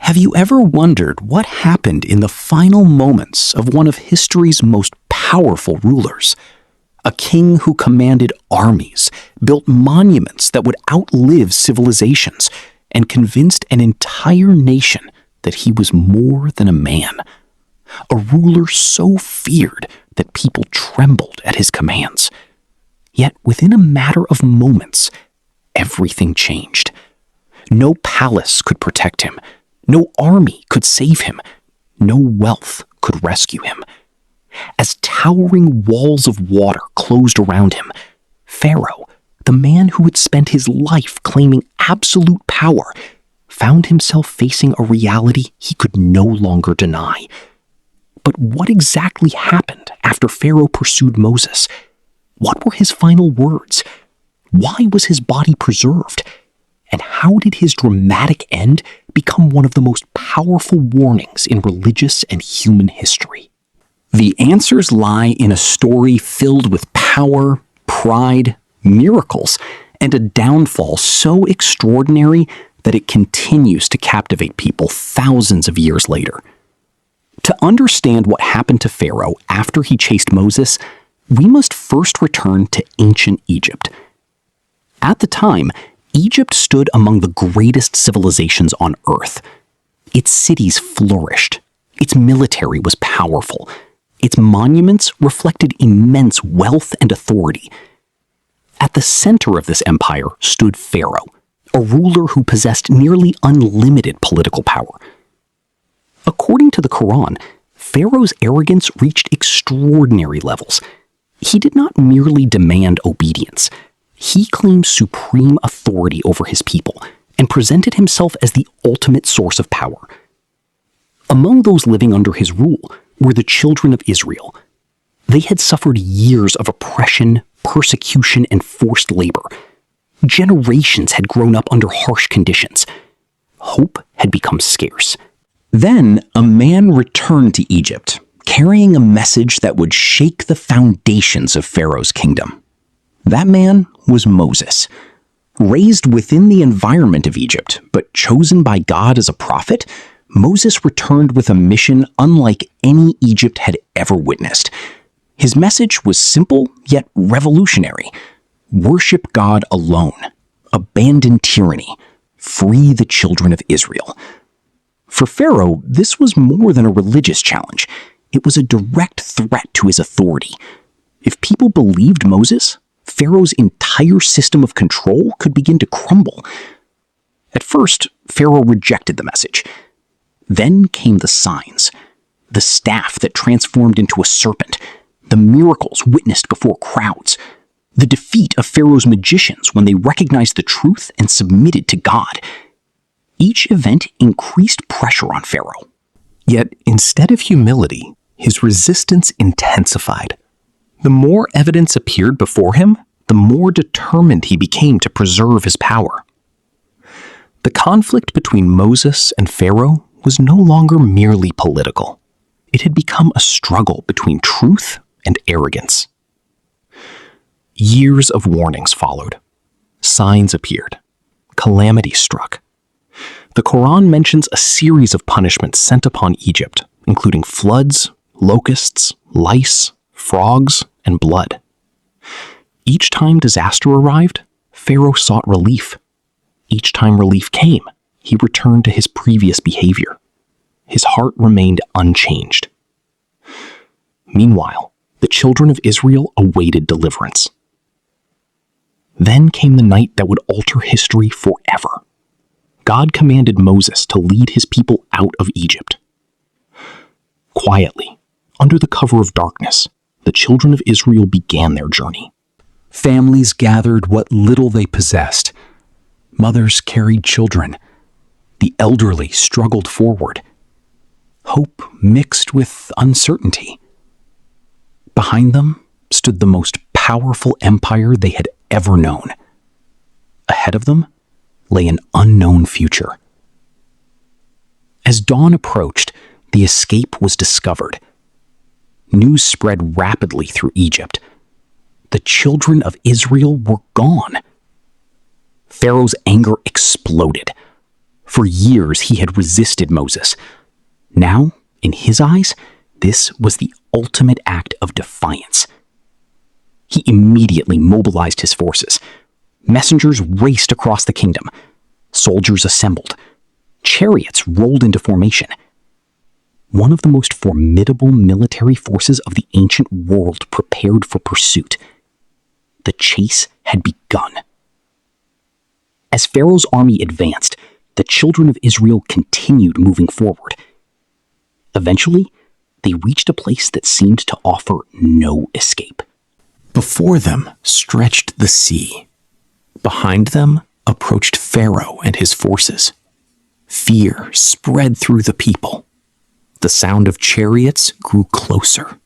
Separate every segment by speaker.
Speaker 1: Have you ever wondered what happened in the final moments of one of history's most powerful rulers? A king who commanded armies, built monuments that would outlive civilizations, and convinced an entire nation that he was more than a man. A ruler so feared that people trembled at his commands. Yet within a matter of moments, everything changed. No palace could protect him. No army could save him. No wealth could rescue him. As towering walls of water closed around him, Pharaoh, the man who had spent his life claiming absolute power, found himself facing a reality he could no longer deny. But what exactly happened after Pharaoh pursued Moses? What were his final words? Why was his body preserved? And how did his dramatic end become one of the most powerful warnings in religious and human history? The answers lie in a story filled with power, pride, miracles, and a downfall so extraordinary that it continues to captivate people thousands of years later. To understand what happened to Pharaoh after he chased Moses, we must first return to ancient Egypt. At the time, Egypt stood among the greatest civilizations on Earth. Its cities flourished. Its military was powerful. Its monuments reflected immense wealth and authority. At the center of this empire stood Pharaoh, a ruler who possessed nearly unlimited political power. According to the Quran, Pharaoh's arrogance reached extraordinary levels. He did not merely demand obedience. He claimed supreme authority over his people and presented himself as the ultimate source of power. Among those living under his rule were the children of Israel. They had suffered years of oppression, persecution, and forced labor. Generations had grown up under harsh conditions. Hope had become scarce. Then a man returned to Egypt, carrying a message that would shake the foundations of Pharaoh's kingdom. That man was Moses. Raised within the environment of Egypt, but chosen by God as a prophet, Moses returned with a mission unlike any Egypt had ever witnessed. His message was simple yet revolutionary. Worship God alone. Abandon tyranny. Free the children of Israel. For Pharaoh, this was more than a religious challenge. It was a direct threat to his authority. If people believed Moses, Pharaoh's entire system of control could begin to crumble. At first, Pharaoh rejected the message. Then came the signs. The staff that transformed into a serpent. The miracles witnessed before crowds. The defeat of Pharaoh's magicians when they recognized the truth and submitted to God. Each event increased pressure on Pharaoh. Yet, instead of humility, his resistance intensified. The more evidence appeared before him, the more determined he became to preserve his power. The conflict between Moses and Pharaoh was no longer merely political. It had become a struggle between truth and arrogance. Years of warnings followed. Signs appeared. Calamity struck. The Quran mentions a series of punishments sent upon Egypt, including floods, locusts, lice, frogs, and blood. Each time disaster arrived, Pharaoh sought relief. Each time relief came, he returned to his previous behavior. His heart remained unchanged. Meanwhile, the children of Israel awaited deliverance. Then came the night that would alter history forever. God commanded Moses to lead his people out of Egypt. Quietly, under the cover of darkness, the children of Israel began their journey. Families gathered what little they possessed. Mothers carried children. The elderly struggled forward. Hope mixed with uncertainty. Behind them stood the most powerful empire they had ever known. Ahead of them lay an unknown future. As dawn approached, the escape was discovered. News spread rapidly through Egypt. The children of Israel were gone. Pharaoh's anger exploded. For years he had resisted Moses. Now, in his eyes, this was the ultimate act of defiance. He immediately mobilized his forces. Messengers raced across the kingdom. Soldiers assembled. Chariots rolled into formation. One of the most formidable military forces of the ancient world prepared for pursuit. The chase had begun. As Pharaoh's army advanced, the children of Israel continued moving forward. Eventually, they reached a place that seemed to offer no escape. Before them stretched the sea. Behind them approached Pharaoh and his forces. Fear spread through the people. The sound of chariots grew closer.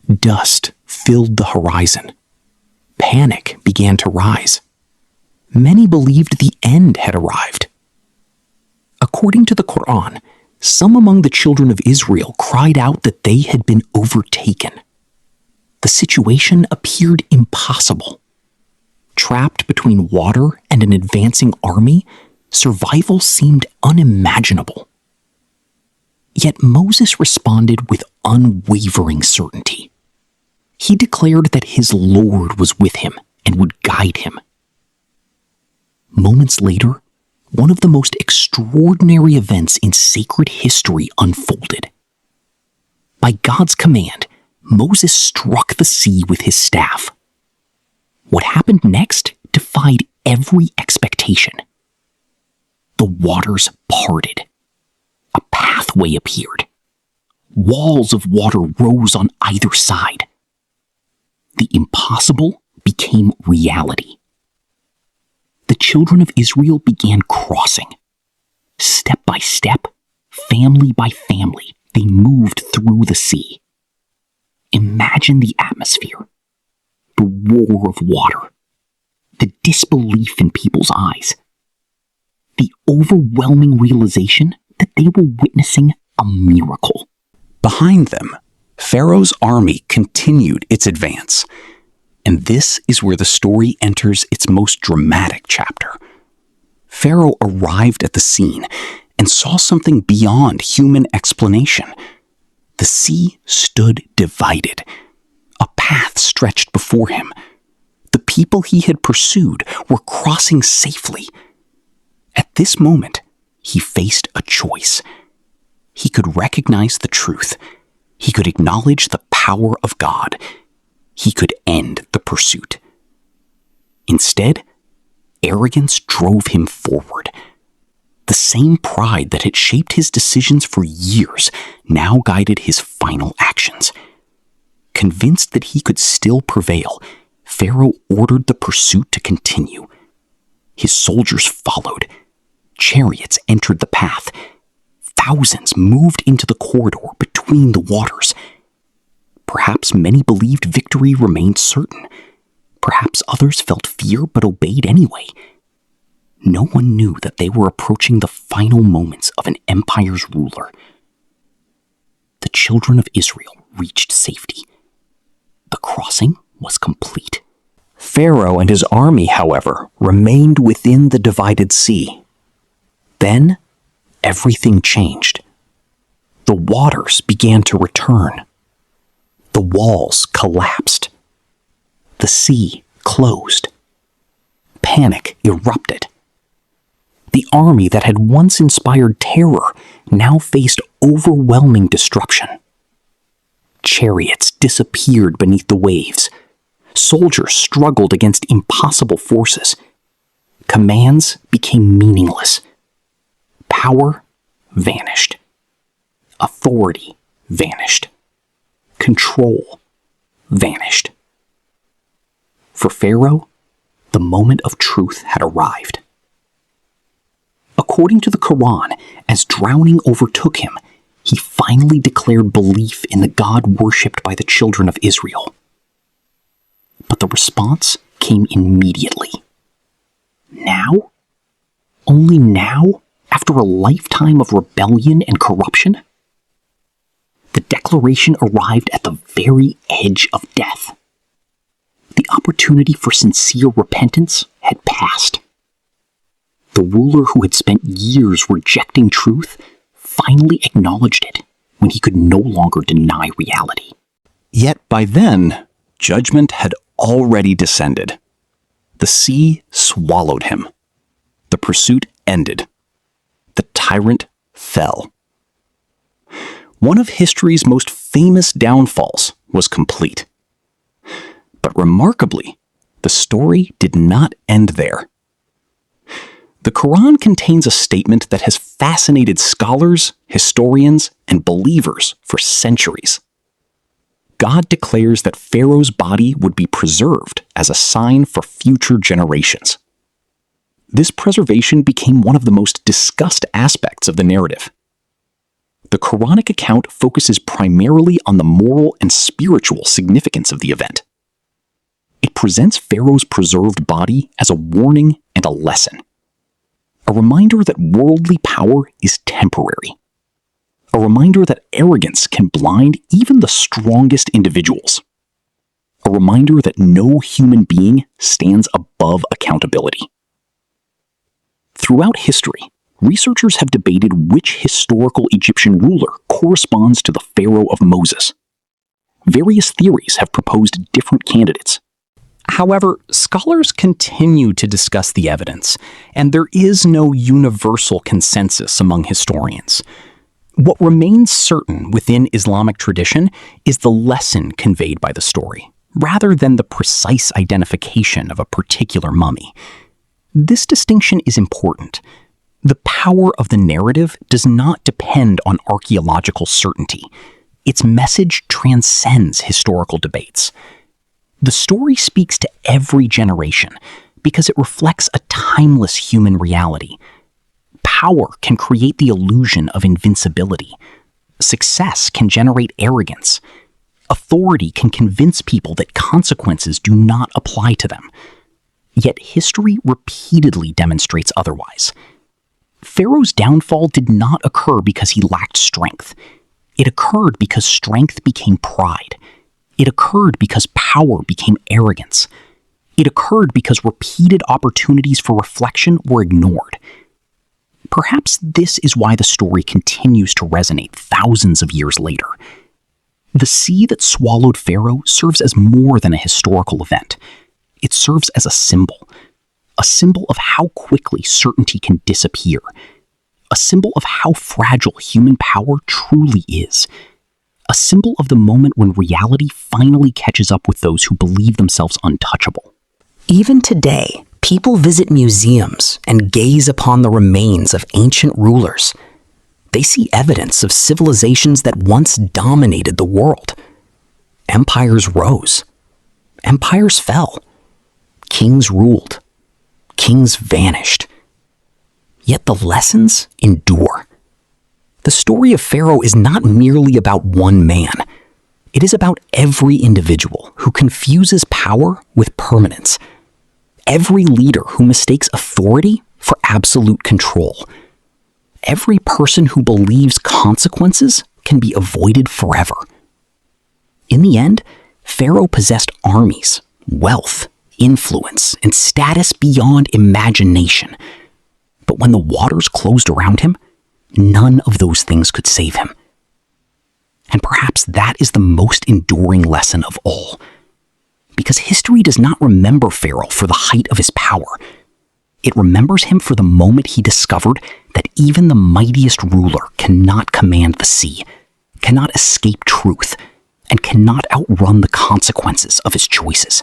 Speaker 1: Dust filled the horizon. Panic began to rise. Many believed the end had arrived. According to the Quran, some among the children of Israel cried out that they had been overtaken. The situation appeared impossible. Trapped between water and an advancing army, survival seemed unimaginable. Yet Moses responded with unwavering certainty. He declared that his Lord was with him and would guide him. Moments later, one of the most extraordinary events in sacred history unfolded. By God's command, Moses struck the sea with his staff. What happened next defied every expectation. The waters parted. A pathway appeared. Walls of water rose on either side. The impossible became reality. The children of Israel began crossing. Step by step, family by family, they moved through the sea. Imagine the atmosphere, the roar of water, the disbelief in people's eyes, the overwhelming realization that they were witnessing a miracle. Behind them, Pharaoh's army continued its advance. And this is where the story enters its most dramatic chapter. Pharaoh arrived at the scene and saw something beyond human explanation. The sea stood divided. A path stretched before him. The people he had pursued were crossing safely. At this moment, he faced a choice. He could recognize the truth. He could acknowledge the power of God. He could end the pursuit. Instead, arrogance drove him forward. The same pride that had shaped his decisions for years now guided his final actions. Convinced that he could still prevail, Pharaoh ordered the pursuit to continue. His soldiers followed. Chariots entered the path. Thousands moved into the corridor between the waters. Perhaps many believed victory remained certain. Perhaps others felt fear but obeyed anyway. No one knew that they were approaching the final moments of an empire's ruler. The children of Israel reached safety. The crossing was complete. Pharaoh and his army, however, remained within the divided sea. Then, everything changed. The waters began to return. The walls collapsed. The sea closed. Panic erupted. The army that had once inspired terror now faced overwhelming destruction. Chariots disappeared beneath the waves. Soldiers struggled against impossible forces. Commands became meaningless. Power vanished. Authority vanished. Control vanished. For Pharaoh, the moment of truth had arrived. According to the Quran, as drowning overtook him, he finally declared belief in the God worshipped by the children of Israel. But the response came immediately. Now? Only now, after a lifetime of rebellion and corruption? The declaration arrived at the very edge of death. The opportunity for sincere repentance had passed. The ruler who had spent years rejecting truth finally acknowledged it when he could no longer deny reality. Yet by then, judgment had already descended. The sea swallowed him. The pursuit ended. The tyrant fell. One of history's most famous downfalls was complete. But remarkably, the story did not end there. The Quran contains a statement that has fascinated scholars, historians, and believers for centuries. God declares that Pharaoh's body would be preserved as a sign for future generations. This preservation became one of the most discussed aspects of the narrative. The Quranic account focuses primarily on the moral and spiritual significance of the event. It presents Pharaoh's preserved body as a warning and a lesson. A reminder that worldly power is temporary. A reminder that arrogance can blind even the strongest individuals. A reminder that no human being stands above accountability. Throughout history, researchers have debated which historical Egyptian ruler corresponds to the Pharaoh of Moses. Various theories have proposed different candidates. However, scholars continue to discuss the evidence, and there is no universal consensus among historians. What remains certain within Islamic tradition is the lesson conveyed by the story, rather than the precise identification of a particular mummy. This distinction is important. The power of the narrative does not depend on archaeological certainty. Its message transcends historical debates. The story speaks to every generation because it reflects a timeless human reality. Power can create the illusion of invincibility. Success can generate arrogance. Authority can convince people that consequences do not apply to them. Yet history repeatedly demonstrates otherwise. Pharaoh's downfall did not occur because he lacked strength. It occurred because strength became pride. It occurred because power became arrogance. It occurred because repeated opportunities for reflection were ignored. Perhaps this is why the story continues to resonate thousands of years later. The sea that swallowed Pharaoh serves as more than a historical event. It serves as a symbol of how quickly certainty can disappear, a symbol of how fragile human power truly is, a symbol of the moment when reality finally catches up with those who believe themselves untouchable. Even today, people visit museums and gaze upon the remains of ancient rulers. They see evidence of civilizations that once dominated the world. Empires rose. Empires fell. Kings ruled. Kings vanished. Yet the lessons endure. The story of Pharaoh is not merely about one man. It is about every individual who confuses power with permanence. Every leader who mistakes authority for absolute control. Every person who believes consequences can be avoided forever. In the end, Pharaoh possessed armies, wealth, influence, and status beyond imagination. But when the waters closed around him, none of those things could save him. And perhaps that is the most enduring lesson of all. Because history does not remember Pharaoh for the height of his power. It remembers him for the moment he discovered that even the mightiest ruler cannot command the sea, cannot escape truth, and cannot outrun the consequences of his choices.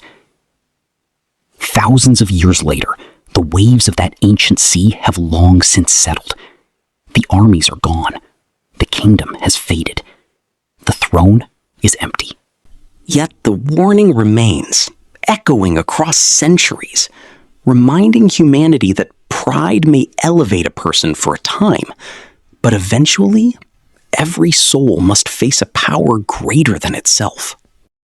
Speaker 1: Thousands of years later, the waves of that ancient sea have long since settled. The armies are gone. The kingdom has faded. The throne is empty. Yet the warning remains, echoing across centuries, reminding humanity that pride may elevate a person for a time, but eventually, every soul must face a power greater than itself.